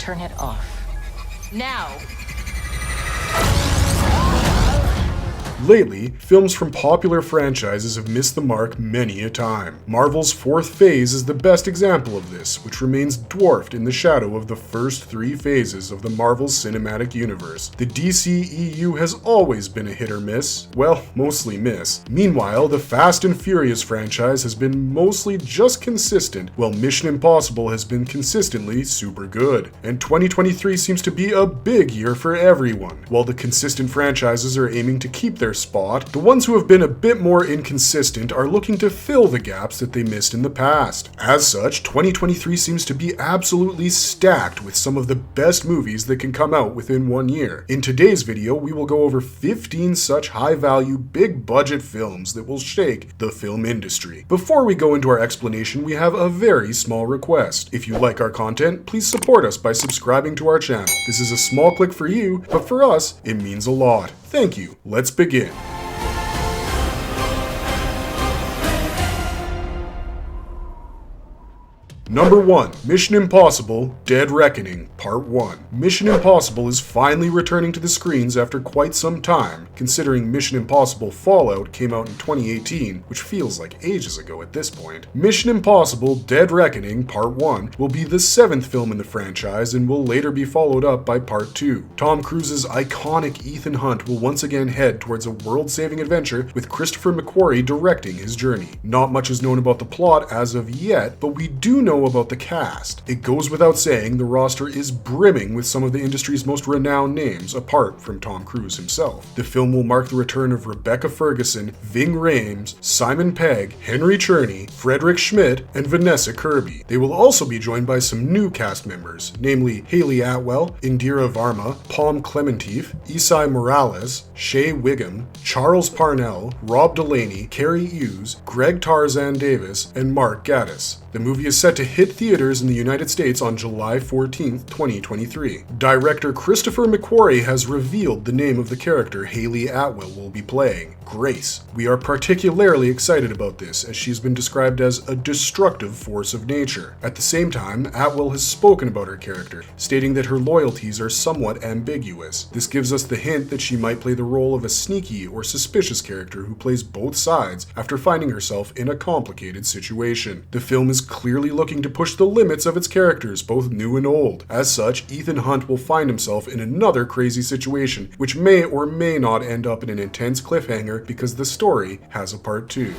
turn it off. Now! Lately, films from popular franchises have missed the mark many a time. Marvel's fourth phase is the best example of this, which remains dwarfed in the shadow of the first three phases of the Marvel Cinematic Universe. The DCEU has always been a hit or miss. Well, mostly miss. Meanwhile, the Fast and Furious franchise has been mostly just consistent, while Mission Impossible has been consistently super good. And 2023 seems to be a big year for everyone. While the consistent franchises are aiming to keep their spot, the ones who have been a bit more inconsistent are looking to fill the gaps that they missed in the past. As such, 2023 seems to be absolutely stacked with some of the best movies that can come out within 1 year. In today's video, we will go over 15 such high-value, big-budget films that will shake the film industry. Before we go into our explanation, we have a very small request. If you like our content, please support us by subscribing to our channel. This is a small click for you, but for us, it means a lot. Thank you. Let's begin. Number 1. Mission Impossible Dead Reckoning Part 1. Mission Impossible is finally returning to the screens after quite some time, considering Mission Impossible Fallout came out in 2018, which feels like ages ago at this point. Mission Impossible Dead Reckoning Part 1 will be the 7th film in the franchise and will later be followed up by Part 2. Tom Cruise's iconic Ethan Hunt will once again head towards a world-saving adventure with Christopher McQuarrie directing his journey. Not much is known about the plot as of yet, but we do know about the cast. It goes without saying the roster is brimming with some of the industry's most renowned names apart from Tom Cruise himself. The film will mark the return of Rebecca Ferguson, Ving Rhames, Simon Pegg, Henry Czerny, Frederick Schmidt, and Vanessa Kirby. They will also be joined by some new cast members, namely Hayley Atwell, Indira Varma, Palm Clementif, Isai Morales, Shea Wiggum, Charles Parnell, Rob Delaney, Carrie Hughes, Greg Tarzan Davis, and Mark Gatiss. The movie is set to hit theaters in the United States on July 14, 2023. Director Christopher McQuarrie has revealed the name of the character Hayley Atwell will be playing, Grace. We are particularly excited about this, as she's been described as a destructive force of nature. At the same time, Atwell has spoken about her character, stating that her loyalties are somewhat ambiguous. This gives us the hint that she might play the role of a sneaky or suspicious character who plays both sides after finding herself in a complicated situation. The film is clearly looking to push the limits of its characters, both new and old. As such, Ethan Hunt will find himself in another crazy situation, which may or may not end up in an intense cliffhanger because the story has a part 2.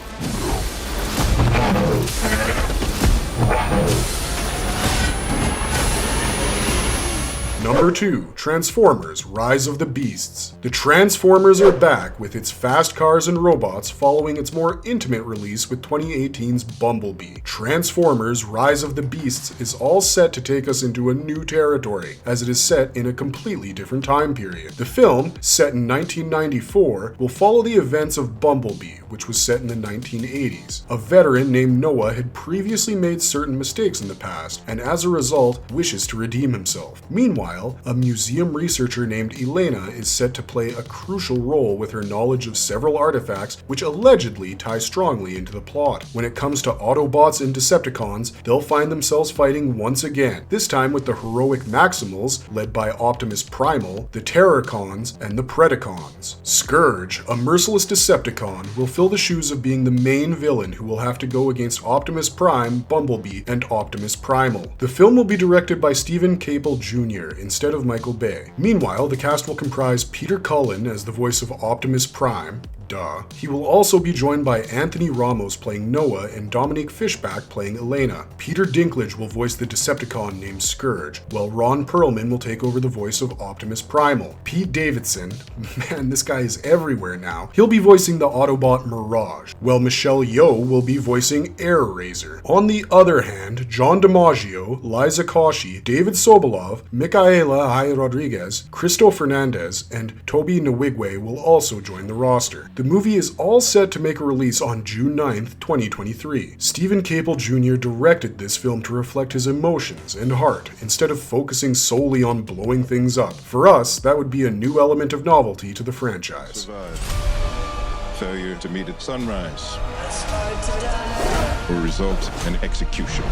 Number 2. Transformers Rise of the Beasts. The Transformers are back with its fast cars and robots following its more intimate release with 2018's Bumblebee. Transformers Rise of the Beasts is all set to take us into a new territory, as it is set in a completely different time period. The film, set in 1994, will follow the events of Bumblebee, which was set in the 1980s. A veteran named Noah had previously made certain mistakes in the past, and as a result, wishes to redeem himself. Meanwhile, a museum researcher named Elena is set to play a crucial role with her knowledge of several artifacts which allegedly tie strongly into the plot. When it comes to Autobots and Decepticons, they'll find themselves fighting once again, this time with the heroic Maximals, led by Optimus Primal, the Terrorcons, and the Predacons. Scourge, a merciless Decepticon, will fill the shoes of being the main villain who will have to go against Optimus Prime, Bumblebee, and Optimus Primal. The film will be directed by Stephen Caple Jr. instead of Michael Bay. Meanwhile, the cast will comprise Peter Cullen as the voice of Optimus Prime, duh. He will also be joined by Anthony Ramos playing Noah and Dominique Fishback playing Elena. Peter Dinklage will voice the Decepticon named Scourge, while Ron Perlman will take over the voice of Optimus Primal. Pete Davidson, man, this guy is everywhere now, he'll be voicing the Autobot Mirage, while Michelle Yeoh will be voicing Air Razor. On the other hand, John DiMaggio, Liza Koshy, David Sobolov, Micaela Hay Rodriguez, Cristo Fernandez, and Toby Nwigwe will also join the roster. The movie is all set to make a release on June 9th, 2023. Stephen Caple Jr. directed this film to reflect his emotions and heart, instead of focusing solely on blowing things up. For us, that would be a new element of novelty to the franchise. Survive. Failure to meet at sunrise. Or result in execution.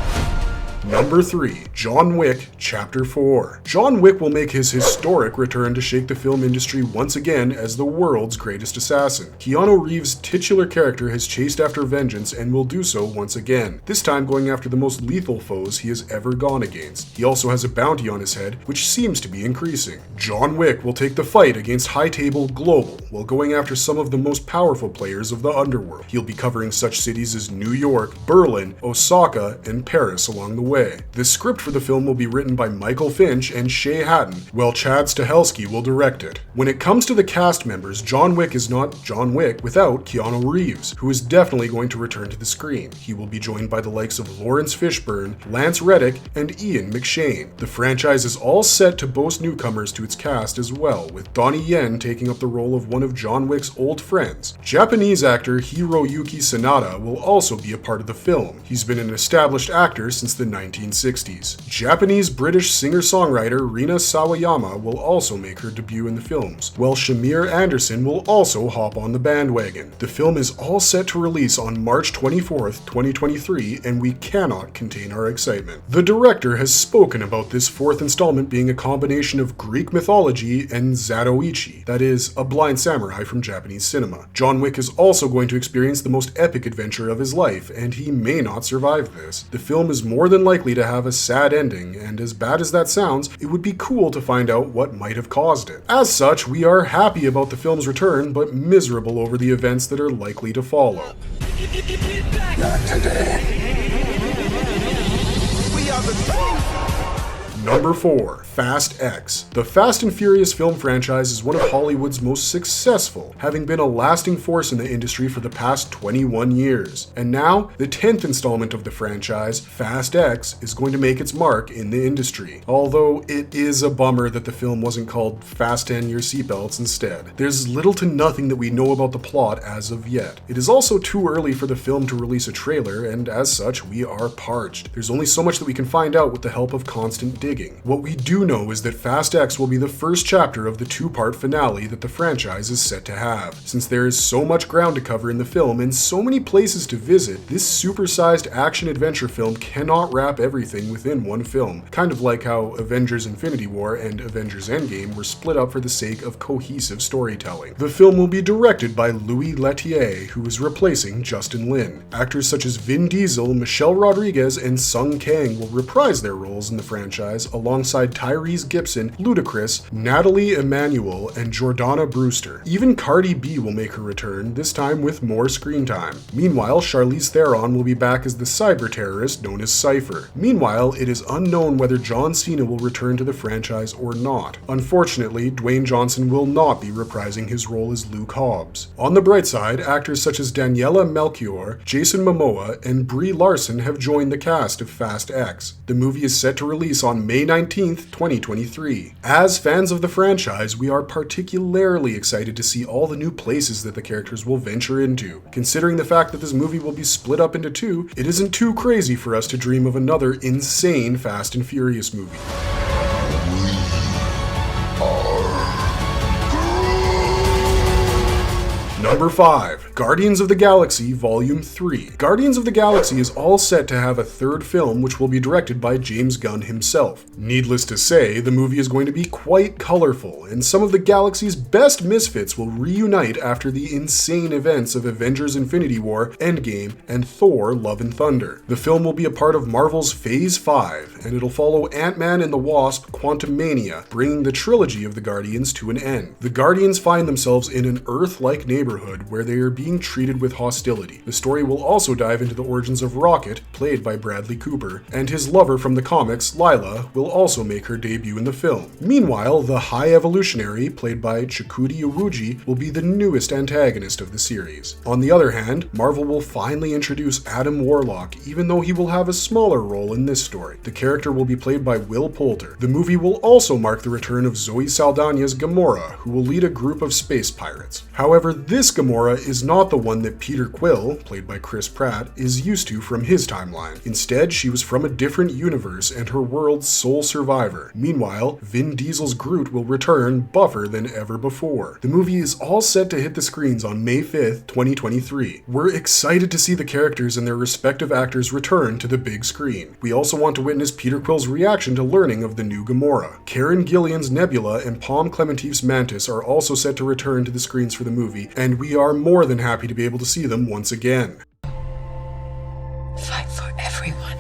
Number 3. John Wick Chapter 4. John Wick will make his historic return to shake the film industry once again as the world's greatest assassin. Keanu Reeves' titular character has chased after vengeance and will do so once again, this time going after the most lethal foes he has ever gone against. He also has a bounty on his head, which seems to be increasing. John Wick will take the fight against High Table Global while going after some of the most powerful players of the underworld. He'll be covering such cities as New York, Berlin, Osaka, and Paris along the way. The script for the film will be written by Michael Finch and Shay Hatton, while Chad Stahelski will direct it. When it comes to the cast members, John Wick is not John Wick without Keanu Reeves, who is definitely going to return to the screen. He will be joined by the likes of Lawrence Fishburne, Lance Reddick, and Ian McShane. The franchise is all set to boast newcomers to its cast as well, with Donnie Yen taking up the role of one of John Wick's old friends. Japanese actor Hiroyuki Sanada will also be a part of the film. He's been an established actor since the 1960s. Japanese-British singer-songwriter Rina Sawayama will also make her debut in the films, while Shamir Anderson will also hop on the bandwagon. The film is all set to release on March 24th, 2023, and we cannot contain our excitement. The director has spoken about this fourth installment being a combination of Greek mythology and Zatoichi, that is, a blind samurai from Japanese cinema. John Wick is also going to experience the most epic adventure of his life, and he may not survive this. The film is more than likely to have a sad ending, and as bad as that sounds, it would be cool to find out what might have caused it. As such, we are happy about the film's return, but miserable over the events that are likely to follow. Not today. We are the Number 4. Fast X. The Fast and Furious film franchise is one of Hollywood's most successful, having been a lasting force in the industry for the past 21 years. And now, the 10th installment of the franchise, Fast X, is going to make its mark in the industry. Although it is a bummer that the film wasn't called Fasten Your Seatbelts instead. There's little to nothing that we know about the plot as of yet. It is also too early for the film to release a trailer, and as such, we are parched. There's only so much that we can find out with the help of constant digging. What we do know is that Fast X will be the first chapter of the two-part finale that the franchise is set to have. Since there is so much ground to cover in the film and so many places to visit, this supersized action-adventure film cannot wrap everything within one film, kind of like how Avengers Infinity War and Avengers Endgame were split up for the sake of cohesive storytelling. The film will be directed by Louis Leterrier, who is replacing Justin Lin. Actors such as Vin Diesel, Michelle Rodriguez, and Sung Kang will reprise their roles in the franchise, alongside Tyrese Gibson, Ludacris, Natalie Emmanuel, and Jordana Brewster. Even Cardi B will make her return, this time with more screen time. Meanwhile, Charlize Theron will be back as the cyber terrorist known as Cypher. Meanwhile, it is unknown whether John Cena will return to the franchise or not. Unfortunately, Dwayne Johnson will not be reprising his role as Luke Hobbs. On the bright side, actors such as Daniela Melchior, Jason Momoa, and Brie Larson have joined the cast of Fast X. The movie is set to release on May 19th, 2023. As fans of the franchise, we are particularly excited to see all the new places that the characters will venture into. Considering the fact that this movie will be split up into two, it isn't too crazy for us to dream of another insane Fast and Furious movie. Number 5. Guardians of the Galaxy Volume 3. Guardians of the Galaxy is all set to have a third film which will be directed by James Gunn himself. Needless to say, the movie is going to be quite colorful, and some of the galaxy's best misfits will reunite after the insane events of Avengers Infinity War, Endgame, and Thor Love and Thunder. The film will be a part of Marvel's Phase 5, and it'll follow Ant-Man and the Wasp Quantumania, bringing the trilogy of the Guardians to an end. The Guardians find themselves in an Earth-like neighborhood where they are being treated with hostility. The story will also dive into the origins of Rocket, played by Bradley Cooper, and his lover from the comics, Lila, will also make her debut in the film. Meanwhile, the High Evolutionary, played by Chikudi Uruji, will be the newest antagonist of the series. On the other hand, Marvel will finally introduce Adam Warlock, even though he will have a smaller role in this story. The character will be played by Will Poulter. The movie will also mark the return of Zoe Saldana's Gamora, who will lead a group of space pirates. However, this Gamora is not the one that Peter Quill, played by Chris Pratt, is used to from his timeline. Instead, she was from a different universe and her world's sole survivor. Meanwhile, Vin Diesel's Groot will return buffer than ever before. The movie is all set to hit the screens on May 5th, 2023. We're excited to see the characters and their respective actors return to the big screen. We also want to witness Peter Quill's reaction to learning of the new Gamora. Karen Gillan's Nebula and Palm Clementif's Mantis are also set to return to the screens for the movie, and we are more than happy to be able to see them once again. Fight for everyone.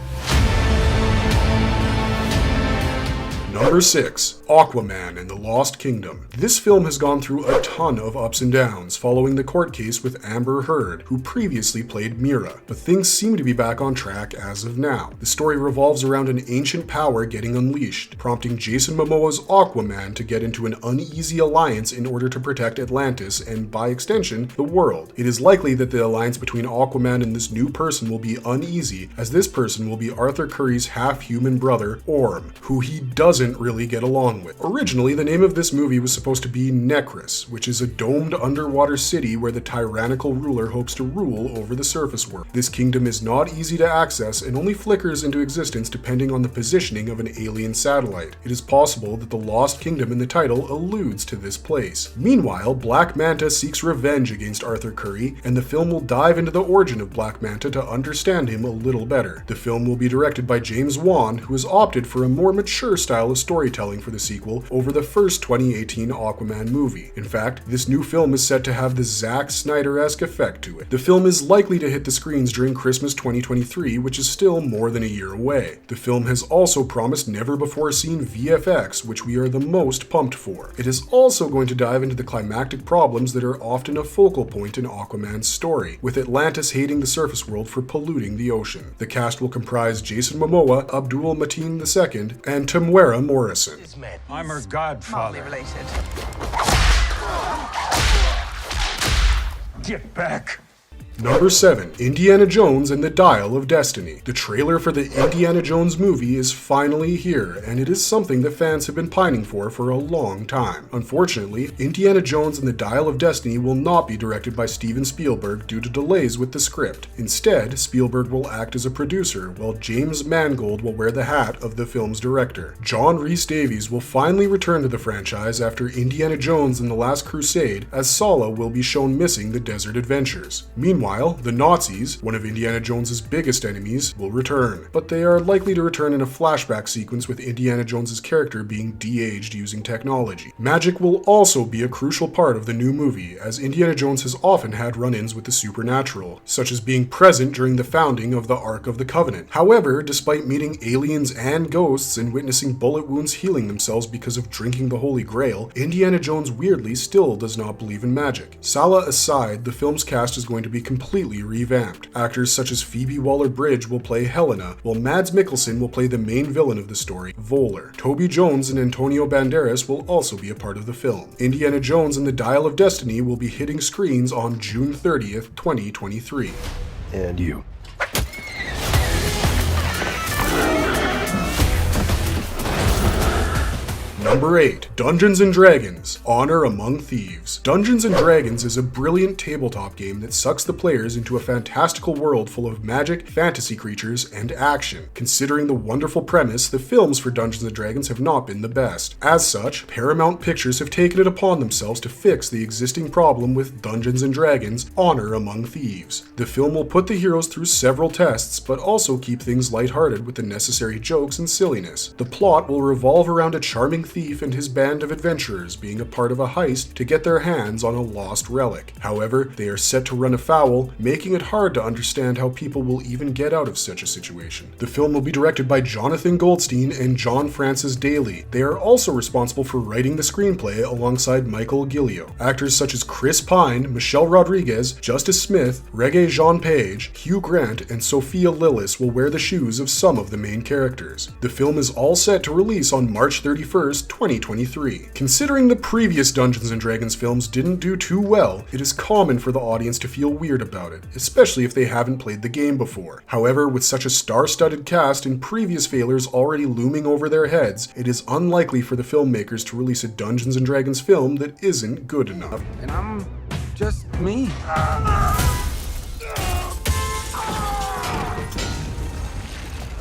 Number 6. Aquaman and the Lost Kingdom. This film has gone through a ton of ups and downs following the court case with Amber Heard, who previously played Mera, but things seem to be back on track as of now. The story revolves around an ancient power getting unleashed, prompting Jason Momoa's Aquaman to get into an uneasy alliance in order to protect Atlantis and, by extension, the world. It is likely that the alliance between Aquaman and this new person will be uneasy, as this person will be Arthur Curry's half-human brother, Orm, who he doesn't really get along with. Originally, the name of this movie was supposed to be Necrus, which is a domed underwater city where the tyrannical ruler hopes to rule over the surface world. This kingdom is not easy to access and only flickers into existence depending on the positioning of an alien satellite. It is possible that the Lost Kingdom in the title alludes to this place. Meanwhile, Black Manta seeks revenge against Arthur Curry, and the film will dive into the origin of Black Manta to understand him a little better. The film will be directed by James Wan, who has opted for a more mature style of storytelling for the sequel over the first 2018 Aquaman movie. In fact, this new film is set to have the Zack Snyder-esque effect to it. The film is likely to hit the screens during Christmas 2023, which is still more than a year away. The film has also promised never-before-seen VFX, which we are the most pumped for. It is also going to dive into the climactic problems that are often a focal point in Aquaman's story, with Atlantis hating the surface world for polluting the ocean. The cast will comprise Jason Momoa, Abdul Mateen II, and Temuera Morrison. I'm her godfather. Related. Get back. Number 7. Indiana Jones and the Dial of Destiny. The trailer for the Indiana Jones movie is finally here, and it is something that fans have been pining for a long time. Unfortunately, Indiana Jones and the Dial of Destiny will not be directed by Steven Spielberg due to delays with the script. Instead, Spielberg will act as a producer, while James Mangold will wear the hat of the film's director. John Rhys-Davies will finally return to the franchise after Indiana Jones and the Last Crusade, as Sala will be shown missing the desert adventures. Meanwhile, the Nazis, one of Indiana Jones's biggest enemies, will return, but they are likely to return in a flashback sequence with Indiana Jones's character being de-aged using technology. Magic will also be a crucial part of the new movie, as Indiana Jones has often had run-ins with the supernatural, such as being present during the founding of the Ark of the Covenant. However, despite meeting aliens and ghosts and witnessing bullet wounds healing themselves because of drinking the Holy Grail, Indiana Jones weirdly still does not believe in magic. Sala aside, the film's cast is going to be completely revamped. Actors such as Phoebe Waller-Bridge will play Helena, while Mads Mikkelsen will play the main villain of the story, Voller. Toby Jones and Antonio Banderas will also be a part of the film. Indiana Jones and the Dial of Destiny will be hitting screens on June 30th, 2023. And you. Number 8. Dungeons & Dragons: Honor Among Thieves. Dungeons & Dragons is a brilliant tabletop game that sucks the players into a fantastical world full of magic, fantasy creatures, and action. Considering the wonderful premise, the films for Dungeons & Dragons have not been the best. As such, Paramount Pictures have taken it upon themselves to fix the existing problem with Dungeons & Dragons: Honor Among Thieves. The film will put the heroes through several tests, but also keep things lighthearted with the necessary jokes and silliness. The plot will revolve around a charming thief and his band of adventurers being a part of a heist to get their hands on a lost relic. However, they are set to run afoul, making it hard to understand how people will even get out of such a situation. The film will be directed by Jonathan Goldstein and John Francis Daly. They are also responsible for writing the screenplay alongside Michael Gillio. Actors such as Chris Pine, Michelle Rodriguez, Justice Smith, Regé-Jean Page, Hugh Grant, and Sophia Lillis will wear the shoes of some of the main characters. The film is all set to release on March 31st, 2023. Considering the previous Dungeons & Dragons films didn't do too well, it is common for the audience to feel weird about it, especially if they haven't played the game before. However, with such a star-studded cast and previous failures already looming over their heads, it is unlikely for the filmmakers to release a Dungeons & Dragons film that isn't good enough. And I'm Just me.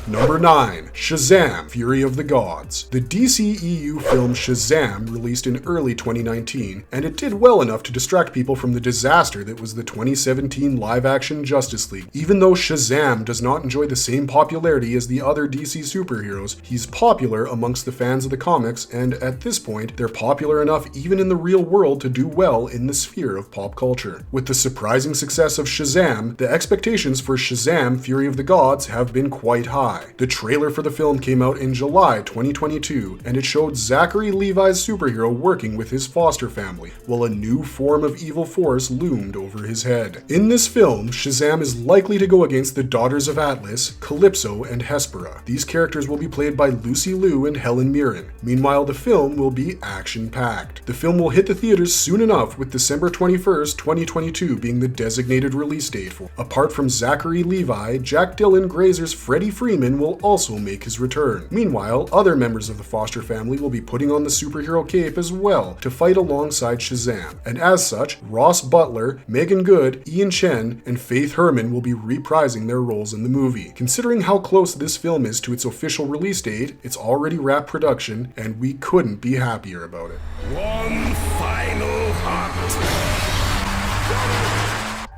Number 9. Shazam! Fury of the Gods. The DCEU film Shazam released in early 2019, and it did well enough to distract people from the disaster that was the 2017 live-action Justice League. Even though Shazam does not enjoy the same popularity as the other DC superheroes, he's popular amongst the fans of the comics, and at this point, they're popular enough even in the real world to do well in the sphere of pop culture. With the surprising success of Shazam, the expectations for Shazam! Fury of the Gods have been quite high. The trailer for the film came out in July 2022, and it showed Zachary Levi's superhero working with his foster family, while a new form of evil force loomed over his head. In this film, Shazam is likely to go against the Daughters of Atlas, Calypso, and Hespera. These characters will be played by Lucy Liu and Helen Mirren. Meanwhile, the film will be action-packed. The film will hit the theaters soon enough, with December 21st, 2022 being the designated release date for. Apart from Zachary Levi, Jack Dylan Grazer's Freddie Freeman will also make his return. Meanwhile, other members of the Foster family will be putting on the superhero cape as well to fight alongside Shazam. And as such, Ross Butler, Megan Good, Ian Chen, and Faith Herman will be reprising their roles in the movie. Considering how close this film is to its official release date, it's already wrapped production, and we couldn't be happier about it. One final hunt.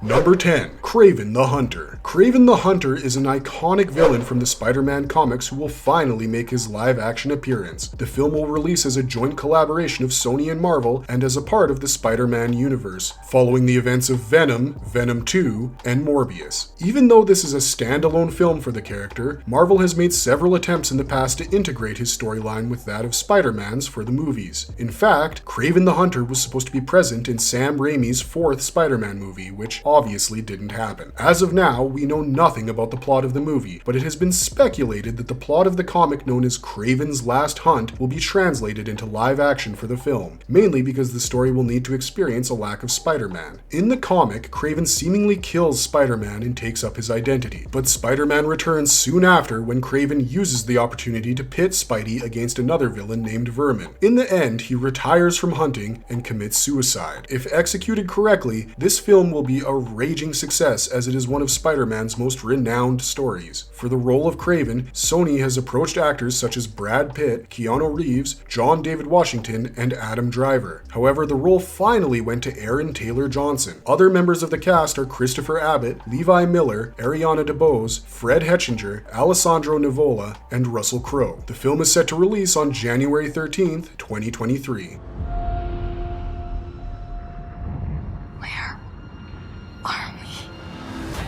Number 10. Kraven the Hunter. Kraven the Hunter is an iconic villain from the Spider-Man comics who will finally make his live-action appearance. The film will release as a joint collaboration of Sony and Marvel and as a part of the Spider-Man universe, following the events of Venom, Venom 2, and Morbius. Even though this is a standalone film for the character, Marvel has made several attempts in the past to integrate his storyline with that of Spider-Man's for the movies. In fact, Kraven the Hunter was supposed to be present in Sam Raimi's fourth Spider-Man movie, which obviously didn't happen. As of now, we know nothing about the plot of the movie, but it has been speculated that the plot of the comic known as Kraven's Last Hunt will be translated into live action for the film, mainly because the story will need to experience a lack of Spider-Man. In the comic, Kraven seemingly kills Spider-Man and takes up his identity, but Spider-Man returns soon after when Kraven uses the opportunity to pit Spidey against another villain named Vermin. In the end, he retires from hunting and commits suicide. If executed correctly, this film will be a raging success as it is one of Spider-Man's most renowned stories. For the role of Kraven, Sony has approached actors such as Brad Pitt, Keanu Reeves, John David Washington, and Adam Driver. However, the role finally went to Aaron Taylor Johnson. Other members of the cast are Christopher Abbott, Levi Miller, Ariana DeBose, Fred Hetchinger, Alessandro Nivola, and Russell Crowe. The film is set to release on January 13th, 2023.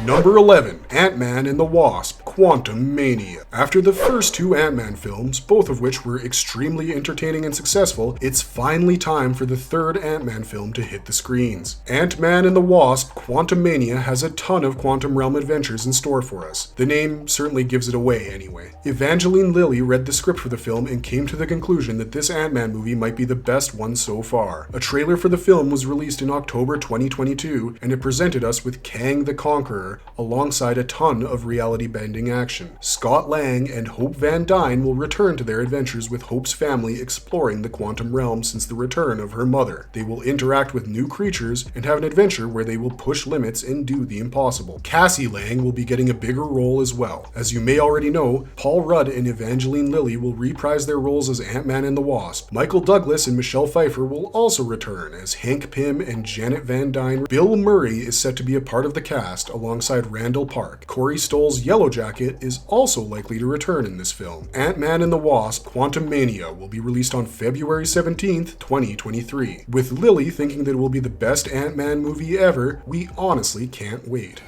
Number 11. Ant-Man and the Wasp: Quantumania. After the first two Ant-Man films, both of which were extremely entertaining and successful, it's finally time for the third Ant-Man film to hit the screens. Ant-Man and the Wasp: Quantumania has a ton of quantum realm adventures in store for us. The name certainly gives it away anyway. Evangeline Lilly read the script for the film and came to the conclusion that this Ant-Man movie might be the best one so far. A trailer for the film was released in October 2022, and it presented us with Kang the Conqueror, alongside a ton of reality-bending action. Scott Lang and Hope Van Dyne will return to their adventures with Hope's family exploring the quantum realm since the return of her mother. They will interact with new creatures and have an adventure where they will push limits and do the impossible. Cassie Lang will be getting a bigger role as well. As you may already know, Paul Rudd and Evangeline Lilly will reprise their roles as Ant-Man and the Wasp. Michael Douglas and Michelle Pfeiffer will also return as Hank Pym and Janet Van Dyne. Bill Murray is set to be a part of the cast alongside Randall Park. Corey Stoll's Yellow Jacket is also likely to return in this film. Ant-Man and the Wasp: Quantumania will be released on February 17th, 2023. With Lilly thinking that it will be the best Ant-Man movie ever, we honestly can't wait.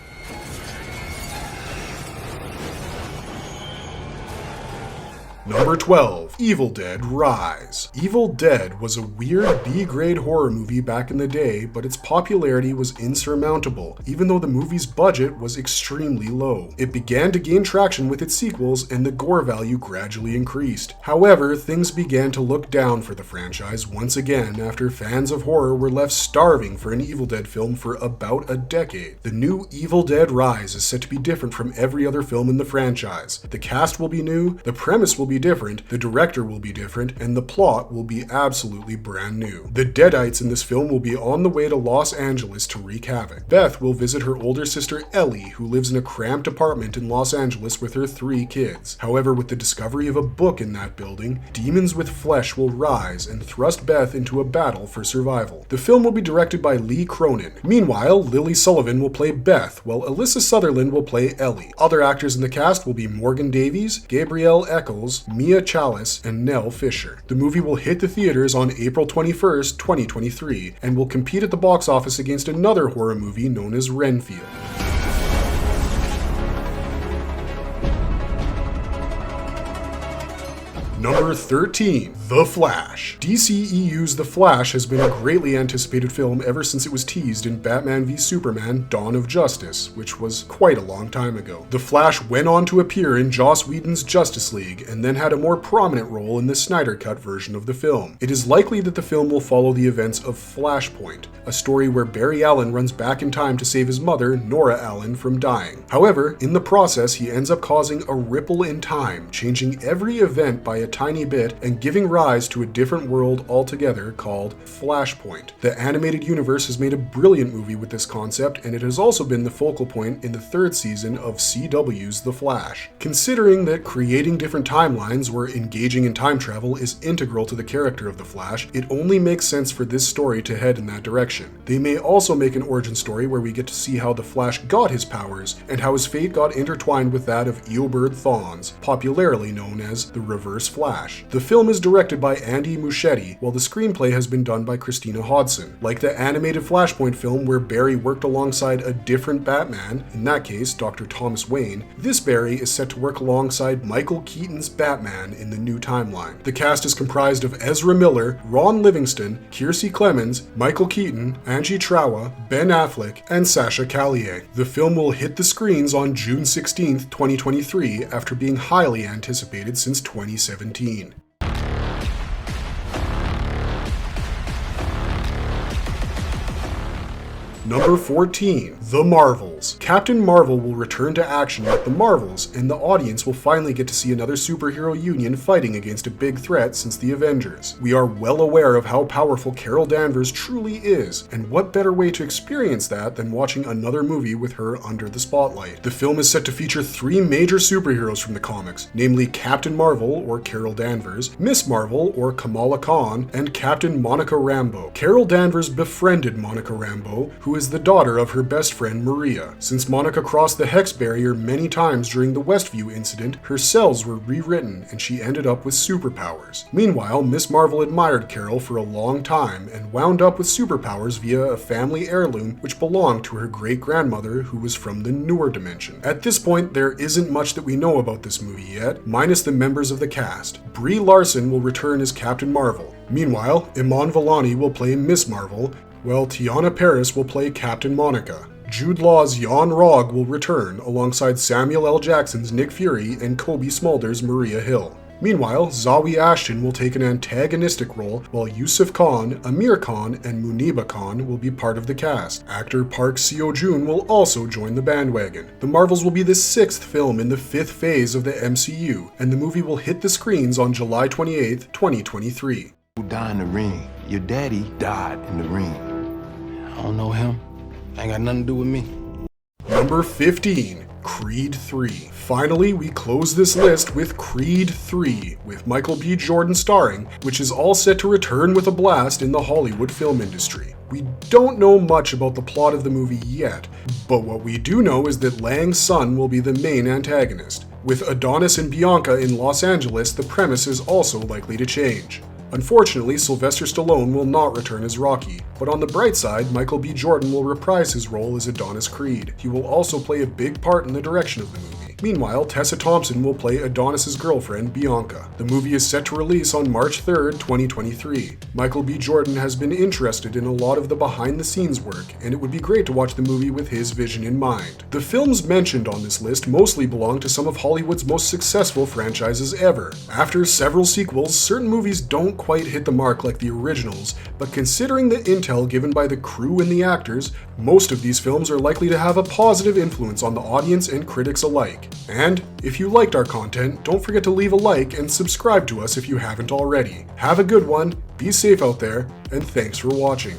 Number 12. Evil Dead Rise. Evil Dead was a weird B-grade horror movie back in the day, but its popularity was insurmountable, even though the movie's budget was extremely low. It began to gain traction with its sequels, and the gore value gradually increased. However, things began to look down for the franchise once again after fans of horror were left starving for an Evil Dead film for about a decade. The new Evil Dead Rise is set to be different from every other film in the franchise. The cast will be new, the premise will be be different, the director will be different, and the plot will be absolutely brand new. The Deadites in this film will be on the way to Los Angeles to wreak havoc. Beth will visit her older sister Ellie, who lives in a cramped apartment in Los Angeles with her 3 kids. However, with the discovery of a book in that building, demons with flesh will rise and thrust Beth into a battle for survival. The film will be directed by Lee Cronin. Meanwhile, Lily Sullivan will play Beth, while Alyssa Sutherland will play Ellie. Other actors in the cast will be Morgan Davies, Gabrielle Eccles, Mia Chalice, and Nell Fisher. The movie will hit the theaters on April 21st, 2023, and will compete at the box office against another horror movie known as Renfield. Number 13, The Flash. DCEU's The Flash has been a greatly anticipated film ever since it was teased in Batman v Superman: Dawn of Justice, which was quite a long time ago. The Flash went on to appear in Joss Whedon's Justice League and then had a more prominent role in the Snyder Cut version of the film. It is likely that the film will follow the events of Flashpoint, a story where Barry Allen runs back in time to save his mother, Nora Allen, from dying. However, in the process, he ends up causing a ripple in time, changing every event by a tiny bit and giving rise to a different world altogether called Flashpoint. The animated universe has made a brilliant movie with this concept, and it has also been the focal point in the 3rd season of CW's The Flash. Considering that creating different timelines or engaging in time travel is integral to the character of the Flash, it only makes sense for this story to head in that direction. They may also make an origin story where we get to see how the Flash got his powers and how his fate got intertwined with that of Eobard Thawne's, popularly known as the Reverse Flash. The film is directed by Andy Muschietti, while the screenplay has been done by Christina Hodson. Like the animated Flashpoint film where Barry worked alongside a different Batman, in that case Dr. Thomas Wayne, this Barry is set to work alongside Michael Keaton's Batman in the new timeline. The cast is comprised of Ezra Miller, Ron Livingston, Kiersey Clemens, Michael Keaton, Angie Trawa, Ben Affleck, and Sasha Callier. The film will hit the screens on June 16, 2023, after being highly anticipated since 2017. Number 14, The Marvels. Captain Marvel will return to action with The Marvels, and the audience will finally get to see another superhero union fighting against a big threat since the Avengers. We are well aware of how powerful Carol Danvers truly is, and what better way to experience that than watching another movie with her under the spotlight. The film is set to feature 3 major superheroes from the comics, namely Captain Marvel, or Carol Danvers, Miss Marvel, or Kamala Khan, and Captain Monica Rambeau. Carol Danvers befriended Monica Rambeau, who is the daughter of her best friend Maria. Since Monica crossed the Hex barrier many times during the Westview incident, her cells were rewritten and she ended up with superpowers. Meanwhile, Miss Marvel admired Carol for a long time and wound up with superpowers via a family heirloom which belonged to her great-grandmother, who was from the newer dimension. At this point, there isn't much that we know about this movie yet, minus the members of the cast. Brie Larson will return as Captain Marvel. Meanwhile, Iman Vellani will play Miss Marvel, while Tiana Paris will play Captain Monica. Jude Law's Jan Rog will return alongside Samuel L. Jackson's Nick Fury and Kobe Smulders' Maria Hill. Meanwhile, Zawe Ashton will take an antagonistic role, while Yusuf Khan, Amir Khan, and Muniba Khan will be part of the cast. Actor Park Seo-joon will also join the bandwagon. The Marvels will be the 6th film in the 5th phase of the MCU, and the movie will hit the screens on July 28, 2023. Who died in the ring? Your daddy died in the ring. I don't know him. Ain't got nothing to do with me. Number 15, Creed 3. Finally, we close this list with Creed 3, with Michael B. Jordan starring, which is all set to return with a blast in the Hollywood film industry. We don't know much about the plot of the movie yet, but what we do know is that Lang's son will be the main antagonist. With Adonis and Bianca in Los Angeles, the premise is also likely to change. Unfortunately, Sylvester Stallone will not return as Rocky, but on the bright side, Michael B. Jordan will reprise his role as Adonis Creed. He will also play a big part in the direction of the movie. Meanwhile, Tessa Thompson will play Adonis's girlfriend, Bianca. The movie is set to release on March 3rd, 2023. Michael B. Jordan has been interested in a lot of the behind-the-scenes work, and it would be great to watch the movie with his vision in mind. The films mentioned on this list mostly belong to some of Hollywood's most successful franchises ever. After several sequels, certain movies don't quite hit the mark like the originals, but considering the intel given by the crew and the actors, most of these films are likely to have a positive influence on the audience and critics alike. And if you liked our content, don't forget to leave a like and subscribe to us if you haven't already. Have a good one, be safe out there, and thanks for watching.